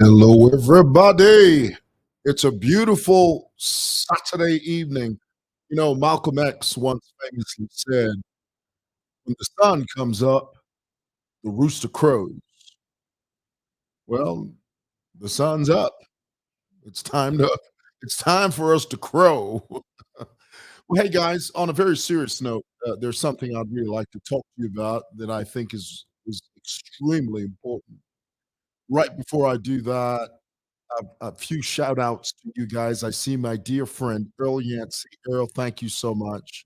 Hello, everybody. It's a beautiful Saturday evening. You know, Malcolm X once famously said, when the sun comes up, the rooster crows. Well, the sun's up. It's time to it's time for us to crow. Well, hey guys, on a very serious note, there's something I'd really like to talk to you about that I think is extremely important. Right before I do that, a few shout outs to you guys. I see my dear friend Earl Yancey. Earl, thank you so much.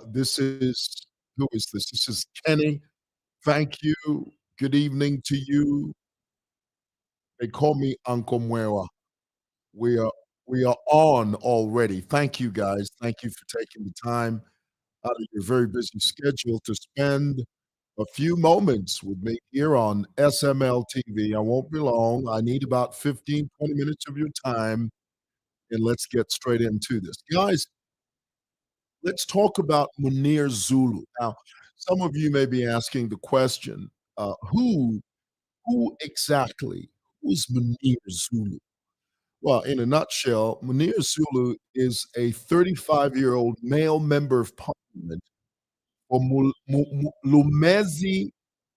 This is who is this? This is Kenny. Thank you. Good evening to you. They call me Uncle Muera. We are we are on already. Thank you guys. Thank you for taking the time out of your very busy schedule to spend a few moments with me here on SML TV. I won't be long. I need about 15, 20 minutes of your time, and let's get straight into this. Guys, let's talk about MUNIR Zulu. Now, some of you may be asking the question, who exactly who is MUNIR Zulu? Well, in a nutshell, MUNIR Zulu is a 35-year-old male member of parliament for Lumezi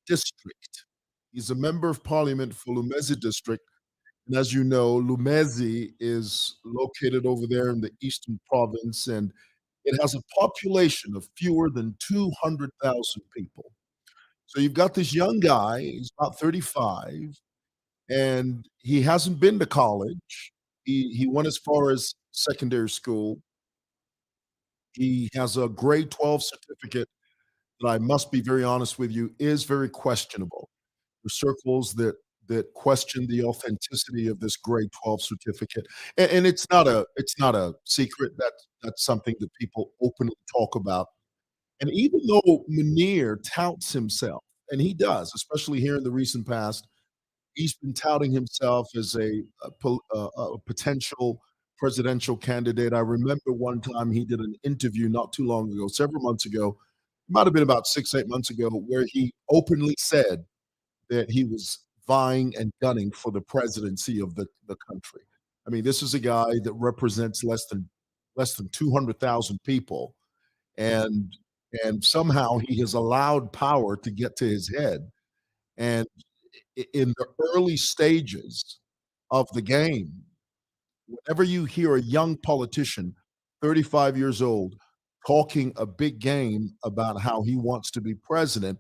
district. He's a member of parliament for Lumezi district. And as you know, Lumezi is located over there in the eastern province, and it has a population of fewer than 200,000 people. So you've got this young guy, he's about 35, and he hasn't been to college. He went as far as secondary school. He has a grade 12 certificate that I must be very honest with you is very questionable. There are circles that question the authenticity of this grade 12 certificate. And it's not a secret. That's something that people openly talk about. And even though Munir touts himself, and he does, especially here in the recent past, he's been touting himself as a potential presidential candidate. I remember one time he did an interview not too long ago, several months ago, might have been about 6, 8 months ago, where he openly said that he was vying and gunning for the presidency of the country. I mean, this is a guy that represents less than 200,000 people, and and somehow he has allowed power to get to his head. And in the early stages of the game, whenever you hear a young politician, 35 years old, talking a big game about how he wants to be president,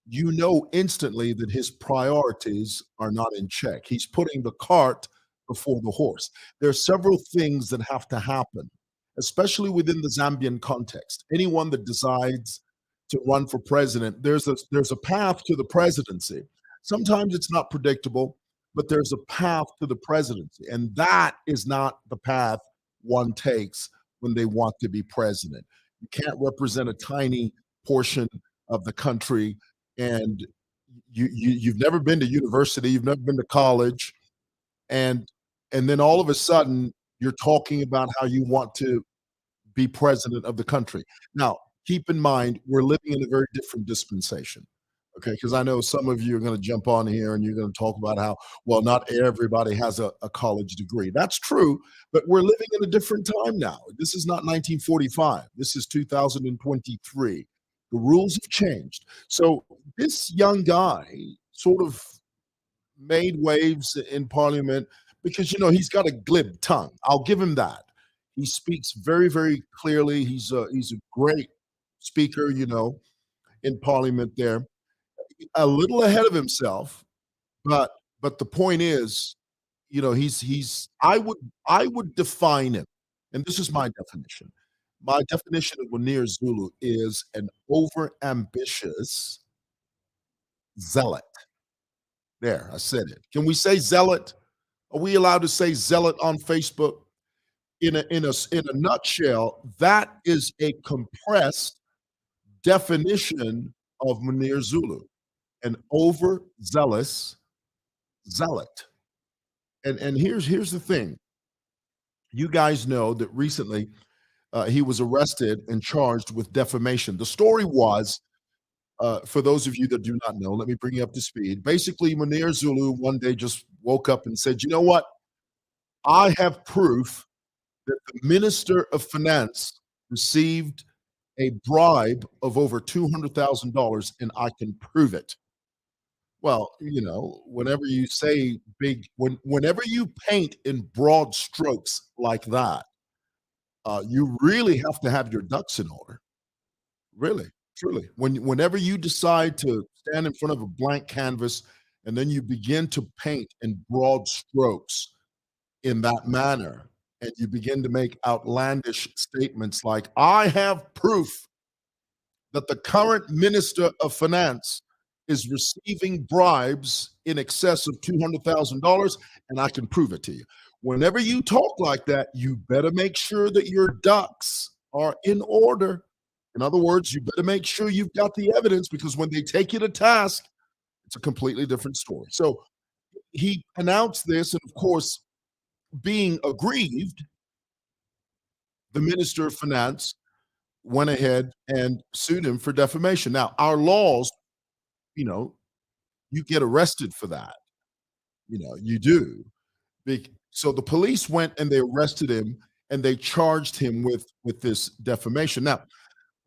you know instantly that his priorities are not in check. He's putting the cart before the horse. There are several things that have to happen, especially within the Zambian context. Anyone that decides to run for president, there's a path to the presidency. Sometimes it's not predictable, but there's a path to the presidency, and that is not the path one takes when they want to be president. You can't represent a tiny portion of the country, and you've never been to university, you've never been to college, and and then all of a sudden you're talking about how you want to be president of the country. Now, keep in mind we're living in a very different dispensation. Okay, because I know some of you are going to jump on here and you're going to talk about how, well, not everybody has a college degree. That's true, but we're living in a different time now. This is not 1945. This is 2023. The rules have changed. So this young guy sort of made waves in parliament because, he's got a glib tongue. I'll give him that. He speaks very, very clearly. He's a great speaker, in parliament there, a little ahead of himself, but the point is, he's I would define him, and this is my definition. My definition of Munir Zulu is an over ambitious zealot. There, I said it. Can we say zealot? Are we allowed to say zealot on Facebook? In a nutshell, that is a compressed definition of Munir Zulu, an overzealous zealot. And here's the thing. You guys know that recently he was arrested and charged with defamation. The story was, for those of you that do not know, let me bring you up to speed. Basically, Munir Zulu one day just woke up and said, "You know what? I have proof that the Minister of Finance received a bribe of over $200,000, and I can prove it." Well, whenever you say whenever you paint in broad strokes like that, you really have to have your ducks in order. Really, truly. Whenever you decide to stand in front of a blank canvas and then you begin to paint in broad strokes in that manner, and you begin to make outlandish statements like, "I have proof that the current Minister of Finance is receiving bribes in excess of $200,000, and I can prove it to you." Whenever you talk like that, you better make sure that your ducks are in order. In other words, you better make sure you've got the evidence, because when they take you to task, it's a completely different story. So he announced this, and of course, being aggrieved, the Minister of Finance went ahead and sued him for defamation. Now, our laws, you know, you get arrested for that. You do. So the police went and they arrested him and they charged him with this defamation. Now,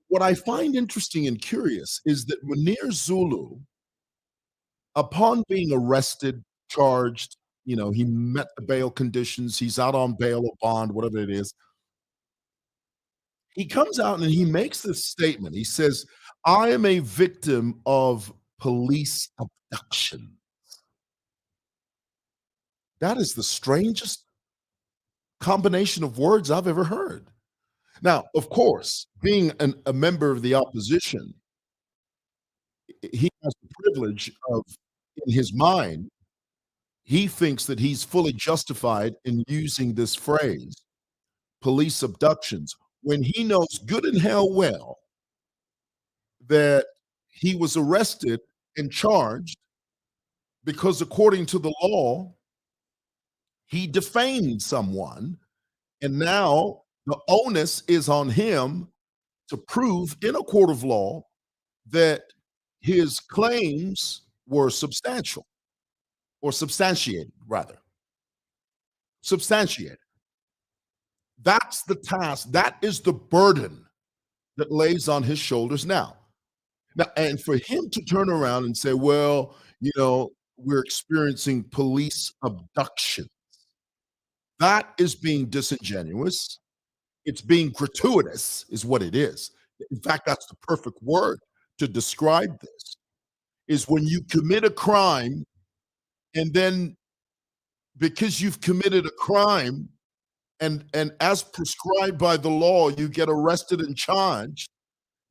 what I find interesting and curious is that MUNIR Zulu, upon being arrested, charged, he met the bail conditions, he's out on bail or bond, whatever it is. He comes out and he makes this statement. He says, "I am a victim of police abduction." That is the strangest combination of words I've ever heard. Now, of course, being a member of the opposition, he has the privilege of, in his mind, he thinks that he's fully justified in using this phrase, police abductions, when he knows good and hell well that he was arrested and charged because, according to the law, he defamed someone, and now the onus is on him to prove in a court of law that his claims were substantial, or substantiated, rather. Substantiated. That's the task. That is the burden that lays on his shoulders now, and for him to turn around and say, "Well, we're experiencing police abduction," that is being disingenuous. It's being gratuitous, is what it is. In fact, that's the perfect word to describe this, is when you commit a crime, and then, because you've committed a crime, and as prescribed by the law, you get arrested and charged,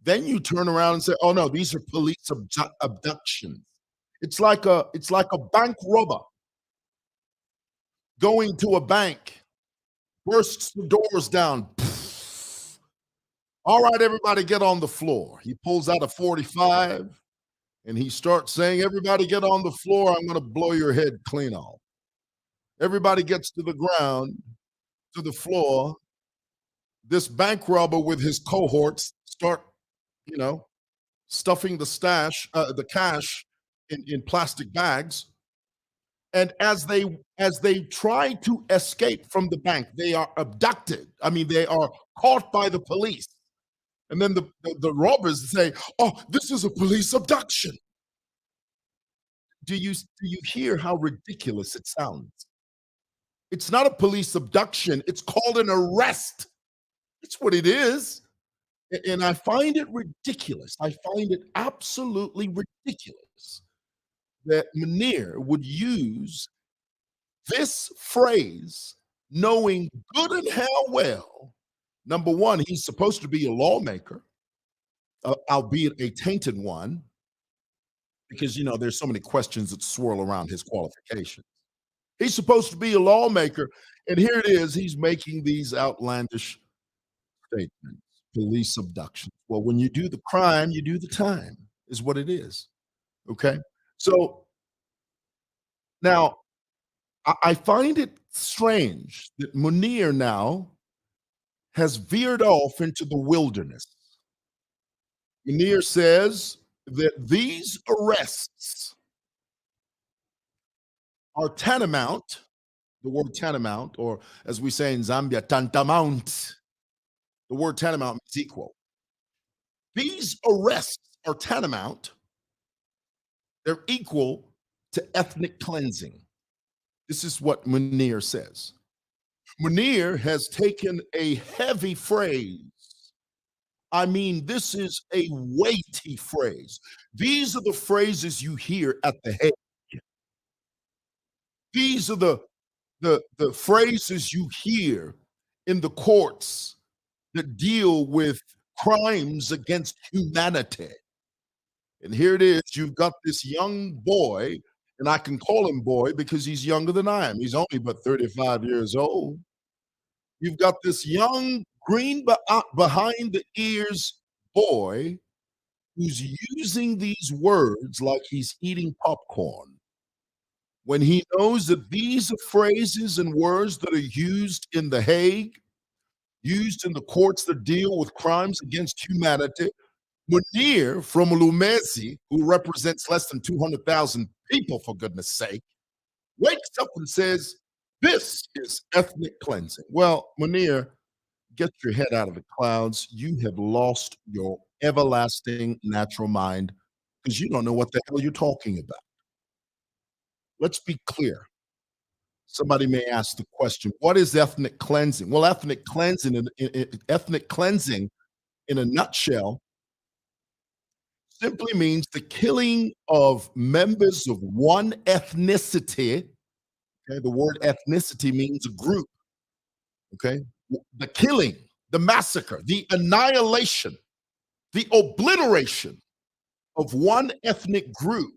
then you turn around and say, "Oh no, these are police abductions." It's like a bank robber going to a bank, bursts the doors down. "All right, everybody get on the floor." He pulls out a 45 and he starts saying, "Everybody get on the floor. I'm going to blow your head clean off." Everybody gets to the ground, to the floor. This bank robber with his cohorts start, you know, stuffing the cash in plastic bags. And as they try to escape from the bank, they are abducted. I mean, they are caught by the police. And then the robbers say, "Oh, this is a police abduction." Do you hear how ridiculous it sounds? It's not a police abduction. It's called an arrest. That's what it is. And I find it ridiculous. I find it absolutely ridiculous that Munir would use this phrase, knowing good and hell well, number one, he's supposed to be a lawmaker, albeit a tainted one, because there's so many questions that swirl around his qualifications. He's supposed to be a lawmaker, and here it is, he's making these outlandish statements. Police abduction. Well, when you do the crime, you do the time, is what it is. Okay. So now I find it strange that Munir now has veered off into the wilderness. Munir says that these arrests are tantamount, the word tantamount, or as we say in Zambia, tantamount, the word tantamount means equal. These arrests are tantamount, they're equal to ethnic cleansing. This is what Munir says. Munir has taken a heavy phrase. I mean, this is a weighty phrase. These are the phrases you hear at the head. These are the phrases you hear in the courts that deal with crimes against humanity. And here it is, you've got this young boy, and I can call him boy because he's younger than I am. He's only but 35 years old. You've got this young, behind the ears boy who's using these words like he's eating popcorn when he knows that these are phrases and words that are used in The Hague, used in the courts that deal with crimes against humanity. Munir from Lumezi, who represents less than 200,000 people, for goodness sake, wakes up and says, this is ethnic cleansing. Well, Munir, get your head out of the clouds. You have lost your everlasting natural mind because you don't know what the hell you're talking about. Let's be clear. Somebody may ask the question, what is ethnic cleansing? Well, ethnic cleansing in a nutshell simply means the killing of members of one ethnicity. Okay, the word ethnicity means a group. Okay, the killing, the massacre, the annihilation, the obliteration of one ethnic group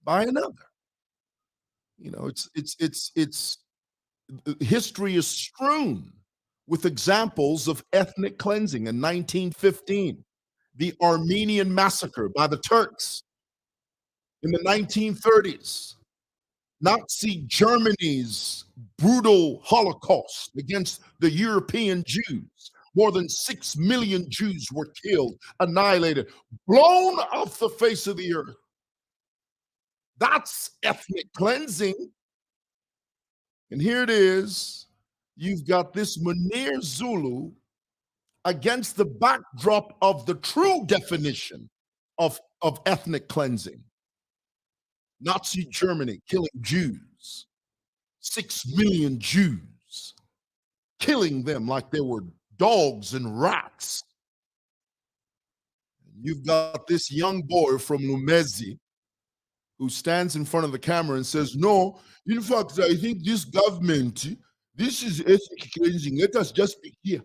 by another. You know, it's history is strewn with examples of ethnic cleansing. In 1915, the Armenian massacre by the Turks. In the 1930s, Nazi Germany's brutal Holocaust against the European Jews. More than 6 million Jews were killed, annihilated, blown off the face of the earth. That's ethnic cleansing. And here it is. You've got this MUNIR ZULU against the backdrop of the true definition of ethnic cleansing. Nazi Germany killing Jews, 6 million Jews, killing them like they were dogs and rats. You've got this young boy from Lumezi who stands in front of the camera and says, no, in fact, I think this government, this is ethnic cleansing. Let us just be clear.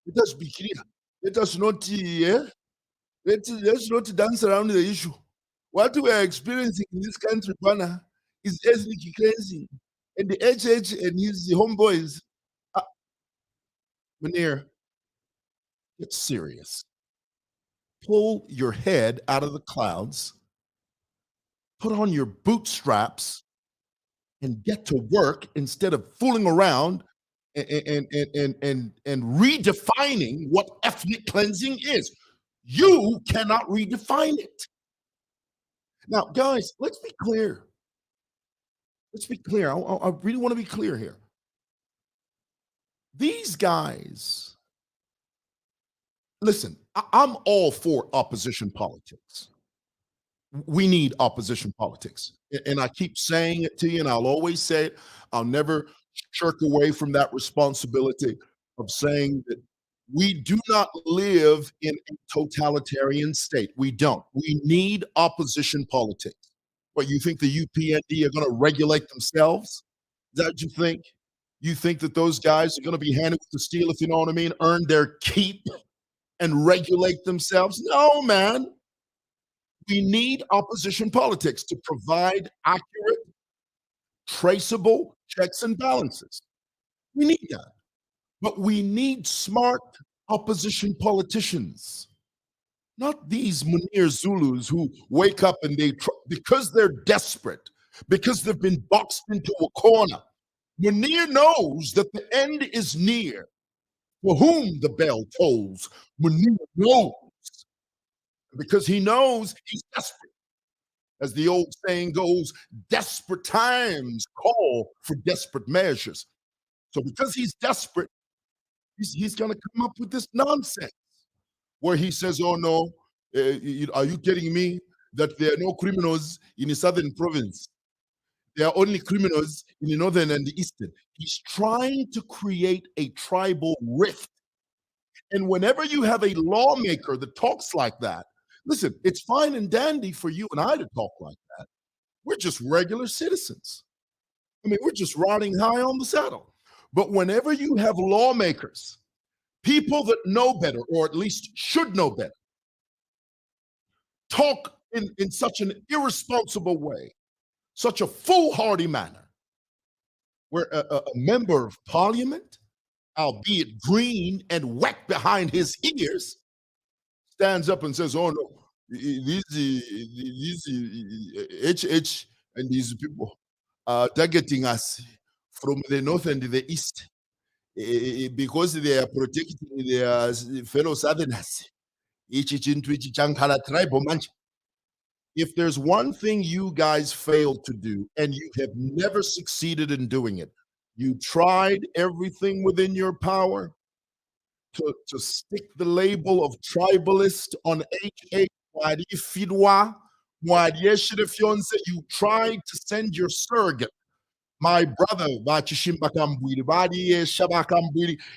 Let us be clear. Let us not, let's not dance around the issue. What we are experiencing in this country, Bana, is ethnic cleansing. And the HH and his homeboys, Munir, get serious. Pull your head out of the clouds, put on your bootstraps, and get to work instead of fooling around and redefining what ethnic cleansing is. You cannot redefine it. Now, guys, let's be clear. Let's be clear. I really want to be clear here. These guys, listen, I'm all for opposition politics. We need opposition politics. And I keep saying it to you, and I'll always say it. I'll never shirk away from that responsibility of saying that we do not live in a totalitarian state. We don't. We need opposition politics. What, you think the UPND are going to regulate themselves? Is that what you think? You think that those guys are going to be handed with the steel, if you know what I mean, earn their keep and regulate themselves? No, man. We need opposition politics to provide accurate, traceable checks and balances. We need that. But we need smart opposition politicians, not these Munir Zulus who wake up and because they're desperate, because they've been boxed into a corner. Munir knows that the end is near. For whom the bell tolls, Munir knows, because he knows he's desperate. As the old saying goes, desperate times call for desperate measures. So because he's desperate, he's going to come up with this nonsense where he says, "Oh no, are you kidding me? That there are no criminals in the southern province. There are only criminals in the northern and the eastern." He's trying to create a tribal rift. And whenever you have a lawmaker that talks like that, listen, it's fine and dandy for you and I to talk like that. We're just regular citizens. I mean, we're just riding high on the saddle. But whenever you have lawmakers, people that know better, or at least should know better, talk in such an irresponsible way, such a foolhardy manner, where a member of parliament, albeit green and wet behind his ears, stands up and says, "Oh no, these HH and these people are targeting us from the north and the east because they are protecting their fellow southerners. Ichi into ichi chankala tribal mancha." If there's one thing you guys failed to do, and you have never succeeded in doing it, you tried everything within your power to stick the label of tribalist on HH. You tried to send your surrogate, my brother,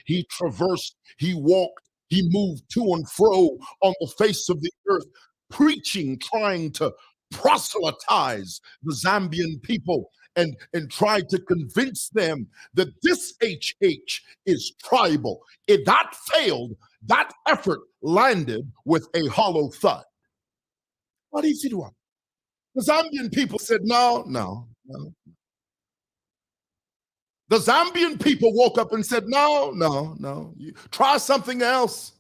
he traversed, he walked, he moved to and fro on the face of the earth, preaching, trying to proselytize the Zambian people and tried to convince them that this HH is tribal. If that failed, that effort landed with a hollow thud. What is it? The Zambian people said, no, no, no. The Zambian people woke up and said, no, no, no. You try something else.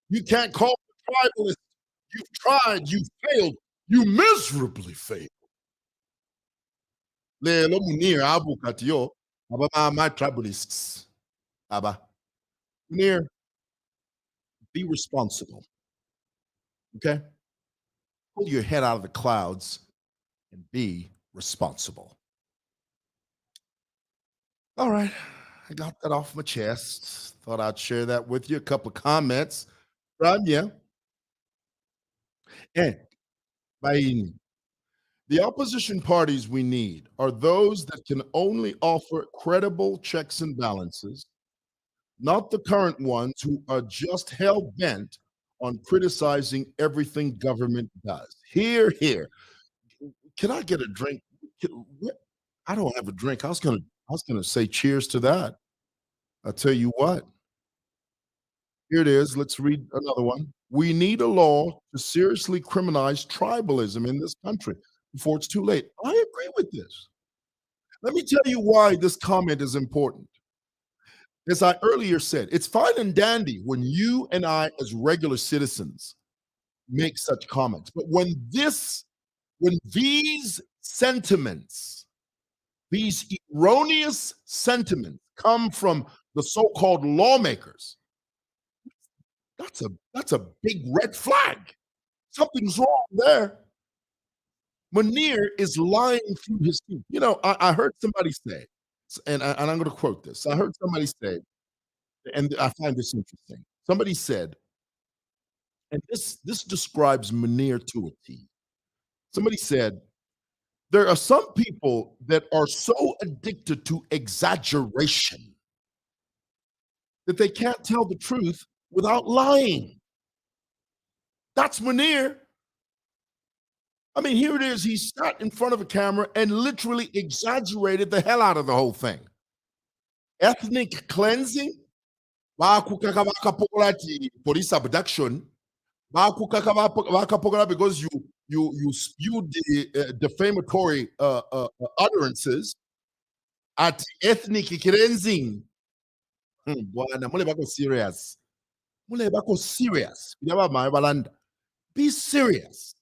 You can't call it tribalist. You've tried, you failed, you miserably failed. Lelo munir abu katio, my tribalists. Abba. Munir, be responsible. Okay? Pull your head out of the clouds and be responsible. All right. I got that off my chest. Thought I'd share that with you. A couple of comments. Yeah. And the opposition parties we need are those that can only offer credible checks and balances, not the current ones who are just hell bent on criticizing everything government does. Here, here. Can I get a drink? I don't have a drink. I was gonna say cheers to that. I'll tell you what. Here it is. Let's read another one. We need a law to seriously criminalize tribalism in this country before it's too late. I agree with this. Let me tell you why this comment is important. As I earlier said, it's fine and dandy when you and I, as regular citizens, make such comments. But when these sentiments, these erroneous sentiments come from the so-called lawmakers, that's a big red flag. Something's wrong there. MUNIR is lying through his teeth. You know, I heard somebody say, and I'm going to quote this. I heard somebody say, and I find this interesting. Somebody said, and this describes MUNIR to a T. Somebody said, there are some people that are so addicted to exaggeration that they can't tell the truth without lying. That's MUNIR. I mean, here it is. He sat in front of a camera and literally exaggerated the hell out of the whole thing. Ethnic cleansing, police abduction, because you spewed the defamatory utterances at ethnic cleansing. Bwana, mule bako serious. Mule bako serious. Be serious.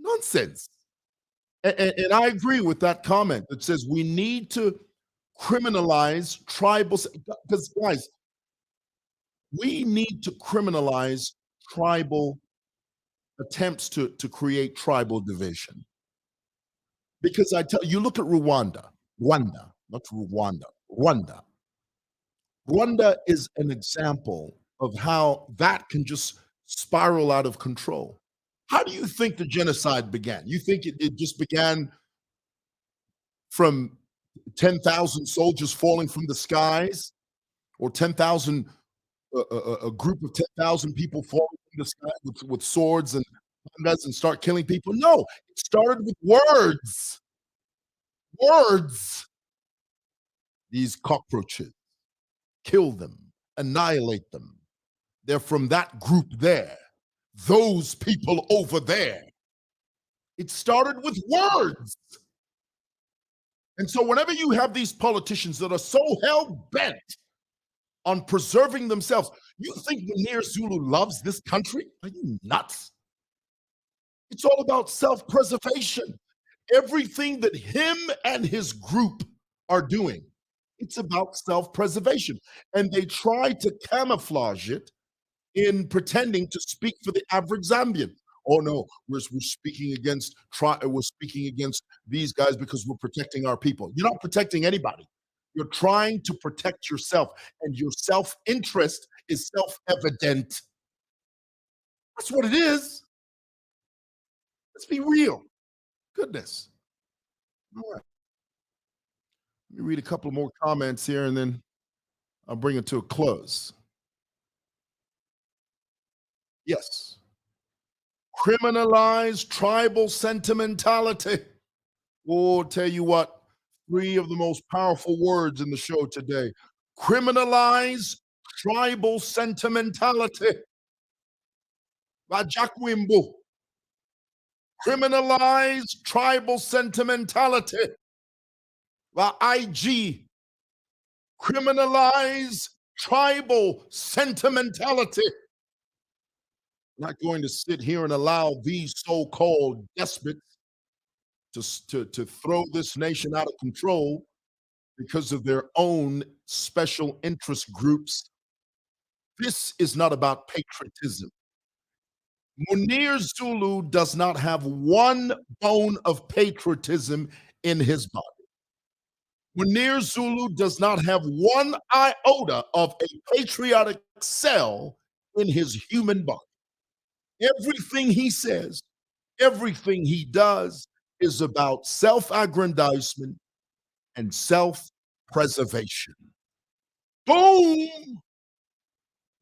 Nonsense. And I agree with that comment that says we need to criminalize tribal, because guys, we need to criminalize tribal attempts to create tribal division. Because I tell you, look at Rwanda, not Rwanda, Rwanda. Rwanda is an example of how that can just spiral out of control. How do you think the genocide began? You think it just began from 10,000 soldiers falling from the skies, or 10,000 a group of 10,000 people falling from the sky with swords and guns and start killing people? No, it started with words. Words. These cockroaches, kill them, annihilate them. They're from that group there. Those people over there. It started with words. And so whenever you have these politicians that are so hell bent on preserving themselves, you think MUNIR Zulu loves this country? Are you nuts? It's all about self-preservation. Everything that him and his group are doing, it's about self-preservation. And they try to camouflage it in pretending to speak for the average Zambian. Oh no, we're speaking against we're speaking against these guys because we're protecting our people. You're not protecting anybody. You're trying to protect yourself, and your self-interest is self-evident. That's what it is. Let's be real. Goodness. All right. Let me read a couple more comments here, and then I'll bring it to a close. Yes. Criminalize tribal sentimentality. Oh, tell you what, three of the most powerful words in the show today. Criminalize tribal sentimentality. Vajakwimbu. Criminalize tribal sentimentality. IG. Criminalize tribal sentimentality. Not going to sit here and allow these so-called despots to throw this nation out of control because of their own special interest groups. This is not about patriotism. MUNIR Zulu does not have one bone of patriotism in his body. MUNIR Zulu does not have one iota of a patriotic cell in his human body. Everything he says, everything he does is about self-aggrandizement and self-preservation. Boom!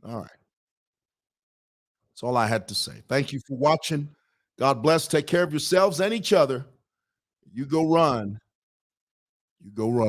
All right. That's all I had to say. Thank you for watching. God bless. Take care of yourselves and each other. You go run. You go run.